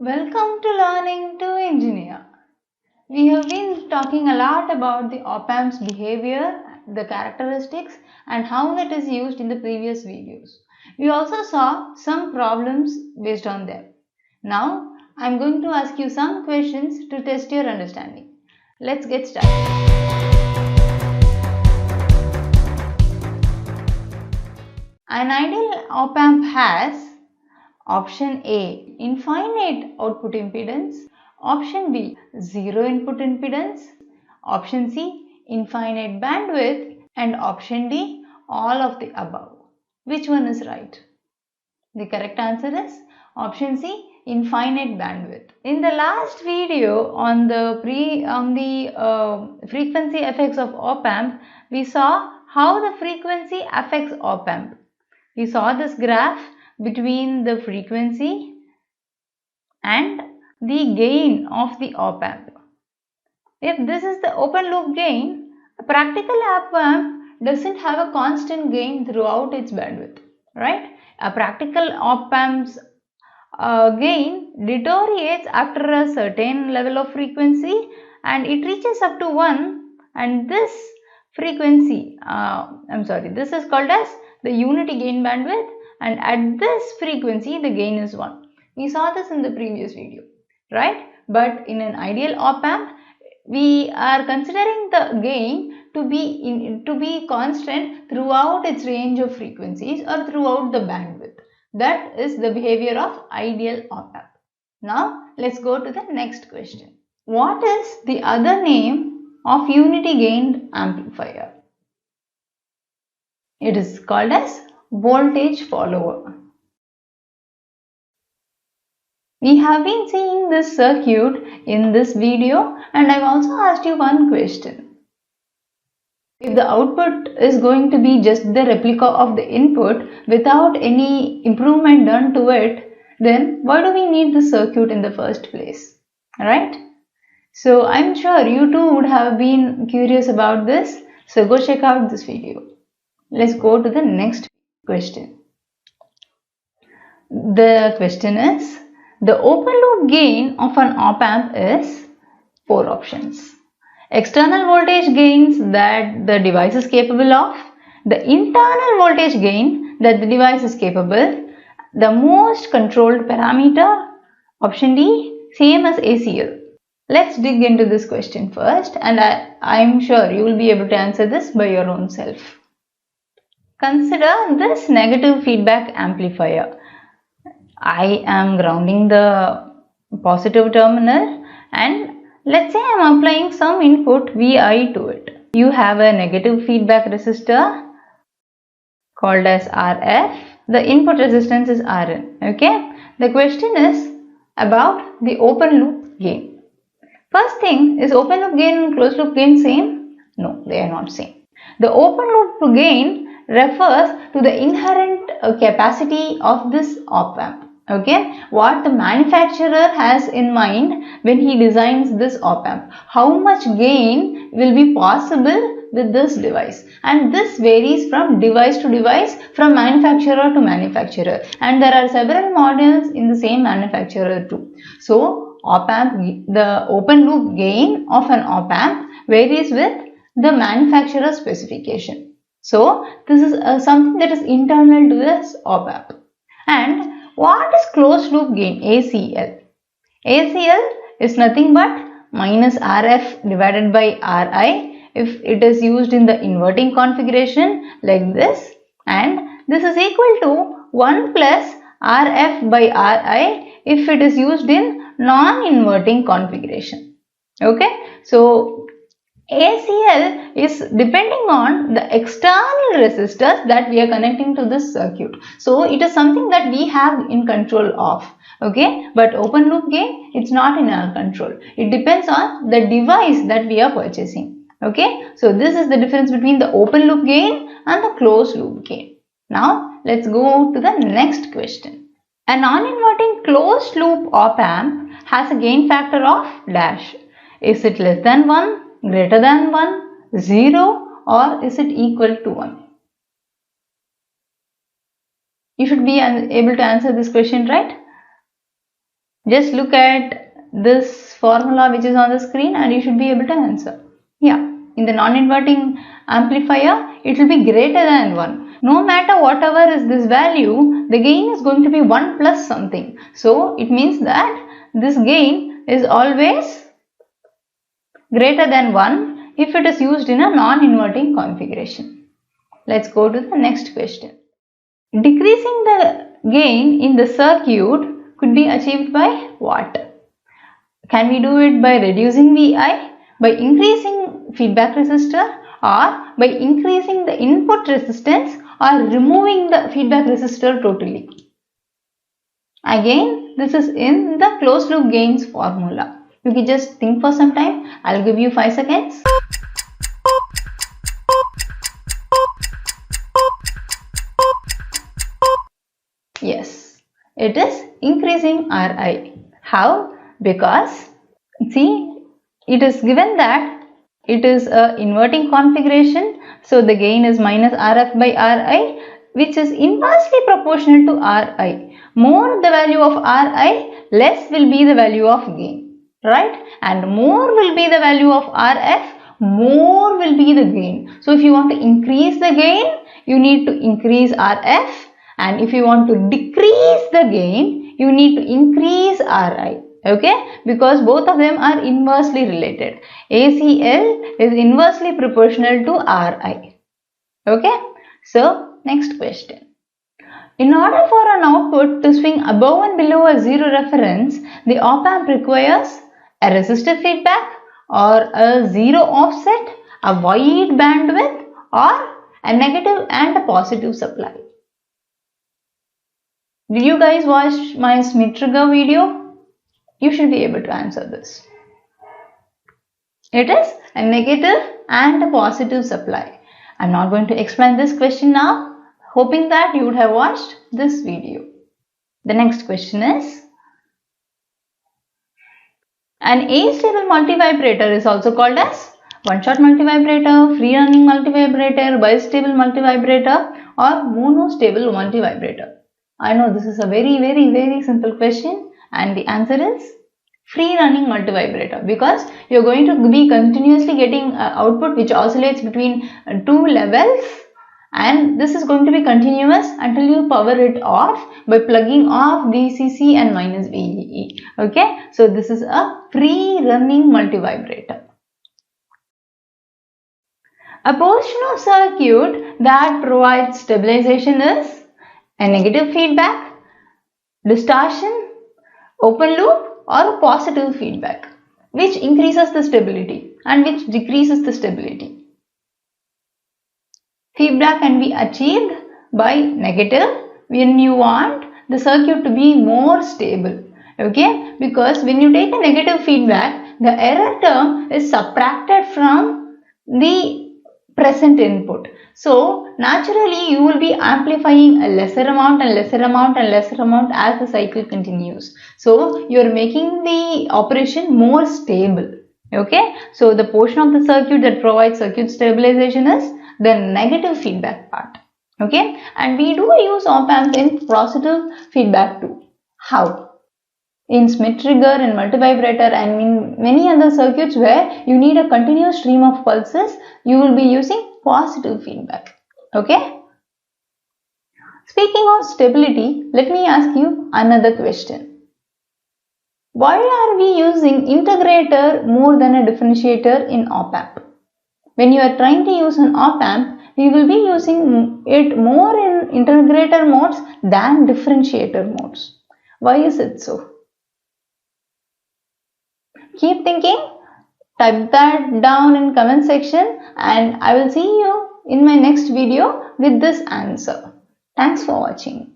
Welcome to Learning to Engineer. We have been talking a lot about the Opamp's behavior, the characteristics, and how it is used in the previous videos. We also saw some problems based on them. Now, I am going to ask you some questions to test your understanding. Let's get started. An ideal Opamp has option A, infinite output impedance, option B, zero input impedance, option C, infinite bandwidth, and option D, all of the above. Which one is right? The correct answer is option C, infinite bandwidth. In the last video on the frequency effects of Opamp, we saw how the frequency affects Opamp. We saw this graph between the frequency and the gain of the Opamp. If this is the open loop gain, a practical Opamp doesn't have a constant gain throughout its bandwidth, right? A practical Opamp's gain deteriorates after a certain level of frequency and it reaches up to 1, and this frequency, this is called as the unity gain bandwidth, and at this frequency the gain is 1. We saw this in the previous video, right? But in an ideal Opamp, we are considering the gain to be constant throughout its range of frequencies or throughout the bandwidth. That is the behavior of ideal Opamp. Now let's go to the next question. What is the other name of unity gained amplifier? It is called as voltage follower. We have been seeing this circuit in this video, and I've also asked you one question. If the output is going to be just the replica of the input without any improvement done to it, then why do we need the circuit in the first place? Alright? So I'm sure you too would have been curious about this, so go check out this video. Let's go to the next question. The question is, the open loop gain of an Opamp is 4 options. External voltage gains that the device is capable of, the internal voltage gain that the device is capable, the most controlled parameter, option D, same as ACL. Let's dig into this question first, and I'm sure you will be able to answer this by your own self. Consider this negative feedback amplifier. I am grounding the positive terminal, and let's say I am applying some input Vi to it. You have a negative feedback resistor called as RF. The input resistance is Rn. Okay. The question is about the open loop gain. First thing, is open loop gain and closed loop gain same? No, they are not same. The open loop gain refers to the inherent capacity of this Opamp. Okay, what the manufacturer has in mind when he designs this Opamp. How much gain will be possible with this device, and this varies from device to device, from manufacturer to manufacturer, and there are several models in the same manufacturer too. So Opamp, the open loop gain of an Opamp varies with the manufacturer specification. So this is something that is internal to this Opamp. And what is closed loop gain? ACL. ACL is nothing but minus RF divided by Ri if it is used in the inverting configuration like this, and this is equal to 1 plus RF by Ri if it is used in non-inverting configuration. Okay, so ACL is depending on the external resistors that we are connecting to this circuit. So it is something that we have in control of. Okay, but open loop gain, it's not in our control. It depends on the device that we are purchasing. Okay, so this is the difference between the open loop gain and the closed loop gain. Now let's go to the next question. A non-inverting closed loop Opamp has a gain factor of dash. Is it less than 1? Greater than 1, 0, or is it equal to 1? You should be able to answer this question, right? Just look at this formula which is on the screen and you should be able to answer. Yeah, in the non-inverting amplifier, it will be greater than 1. No matter whatever is this value, the gain is going to be 1 plus something. So, it means that this gain is always greater than 1 if it is used in a non-inverting configuration. Let's go to the next question. Decreasing the gain in the circuit could be achieved by what? Can we do it by reducing VI, by increasing feedback resistor, or by increasing the input resistance, or removing the feedback resistor totally? Again, this is in the closed loop gains formula. You can just think for some time. I'll give you 5 seconds. Yes, it is increasing Ri. How? Because see, it is given that it is a inverting configuration, so the gain is minus Rf by Ri, which is inversely proportional to Ri. More the value of Ri, less will be the value of gain, right? And more will be the value of Rf, more will be the gain. So if you want to increase the gain, you need to increase Rf, and if you want to decrease the gain, you need to increase Ri. Okay, because both of them are inversely related. ACL is inversely proportional to Ri. Okay, so next question. In order for an output to swing above and below a zero reference, the op-amp requires a resistive feedback, or a zero offset, a wide bandwidth, or a negative and a positive supply. Did you guys watch my Schmidt trigger video? You should be able to answer this. It is a negative and a positive supply. I'm not going to explain this question now, hoping that you would have watched this video. The next question is, an astable multivibrator is also called as one-shot multivibrator, free-running multivibrator, bistable multivibrator, or monostable multivibrator. I know this is a very simple question. And the answer is free running multivibrator, because you're going to be continuously getting output which oscillates between 2 levels, and this is going to be continuous until you power it off by plugging off VCC and minus VEE. Okay, so this is a free running multivibrator. A portion of circuit that provides stabilization is a negative feedback, distortion, open loop, or positive feedback, which increases the stability and which decreases the stability. Feedback can be achieved by negative when you want the circuit to be more stable. Okay, because when you take a negative feedback, the error term is subtracted from the present input. So naturally you will be amplifying a lesser amount and lesser amount and lesser amount as the cycle continues. So you are making the operation more stable. Okay, so the portion of the circuit that provides circuit stabilization is the negative feedback part. Okay, and we do use op-amp in positive feedback too. How? In Schmidt trigger and multivibrator and in many other circuits where you need a continuous stream of pulses, you will be using positive feedback. Okay. Speaking of stability, let me ask you another question. Why are we using integrator more than a differentiator in op-amp? When you are trying to use an op-amp, we will be using it more in integrator modes than differentiator modes. Why is it so? Keep thinking, type that down in comment section, and I will see you in my next video with this answer. Thanks for watching.